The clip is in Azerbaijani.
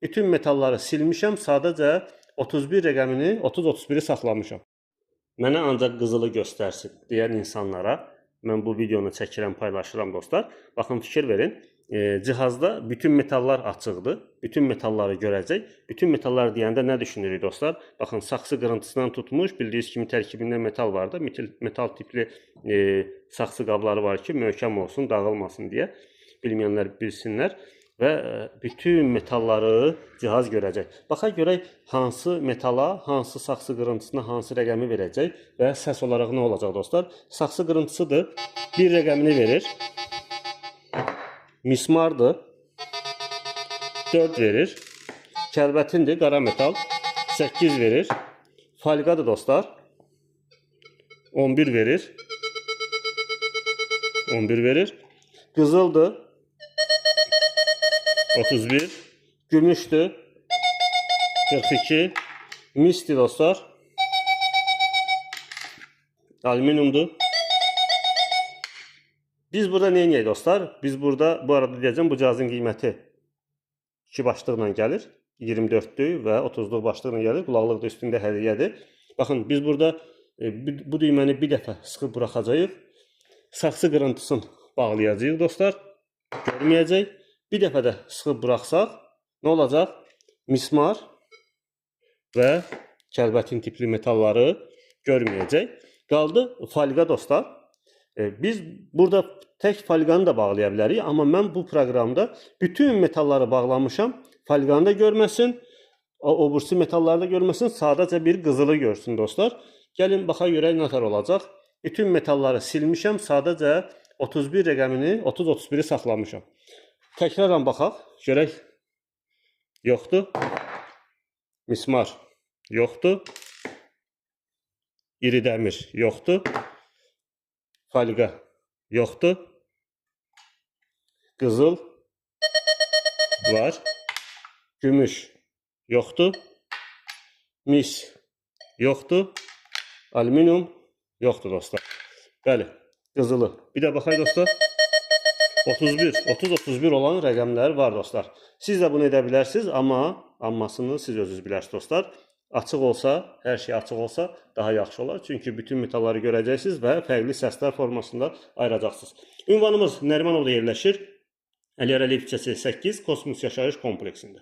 bütün metalları silmişəm, sadəcə 31 rəqəmini, 30-31-i saxlamışam. Mənə ancaq qızılı göstərsin deyən insanlara mən bu videonu çəkirəm, paylaşıram dostlar. Baxın, fikir verin. Cihazda bütün metallar açıqdır. Bütün metalları görəcək. Bütün metallar deyəndə nə düşünürük dostlar? Baxın, saxsı qırıntısından tutmuş, bildiyiniz kimi tərkibində metal var da. Metal tipli saxsı qabları var ki, möhkəm olsun, dağılmasın deyə. Bilməyənlər bilsinlər. Və bütün metalları cihaz görəcək. Baxaq görək hansı metala, hansı saxsı qırıntısına hansı rəqəmi verəcək və səs olaraq nə olacaq dostlar? Saxsı qırıntısıdır, 1 rəqəmini verir. Mismardır, 4 verir. Kəlbətindir, qara metal, 8 verir. Falqadır dostlar, 11 verir. 11 verir. Qızıldır, 31, gümüşdür, 42, misdir dostlar, alüminyumdur. Biz burada nə edək dostlar? Biz burada, bu arada deyəcəm, bu cihazın qiyməti 2 başlıqla gəlir, 24'dür və 30'luq başlıqla gəlir, qulaqlıq da üstündə hədiyyədir. Baxın, biz burada bu düyməni bir dəfə sıxıb buraxacağıq, saxsı qırıntısını bağlayacağıq dostlar, görməyəcək. Bir dəfə də sıxıb buraxsaq, nə olacaq? Mismar və kəlbətin tipli metalları görməyəcək. Qaldı falqa dostlar. Biz burada tək falqanı da bağlaya bilərik, amma mən bu proqramda bütün metalları bağlamışam. Falqanı da görməsin, o birisi metalları da görməsin, sadəcə bir qızılı görsün dostlar. Gəlin baxaq görək nətər olacaq. Bütün metalları silmişəm, sadəcə 31 rəqəmini, 30-31-i saxlamışam. Təkrarən baxaq, görək. Yoxdur. Mismar yoxdur. İri dəmir yoxdur. Falqa yoxdur. Qızıl var. Gümüş yoxdur. Mis yoxdur. Alüminyum yoxdur dostlar. Bəli, qızılı. Bir də baxaq dostlar. 31, 30-31 olan rəqəmlər var dostlar. Siz də bunu edə bilərsiniz, amma ammasını siz özünüz bilərsiniz dostlar. Açıq olsa, hər şey açıq olsa daha yaxşı olar. Çünki bütün metalları görəcəksiniz və fərqli səslər formasında ayıracaqsınız. Ünvanımız Nərimanovda yerləşir. Əliyar Əliyev küçəsi 8 Kosmos Yaşayış kompleksində.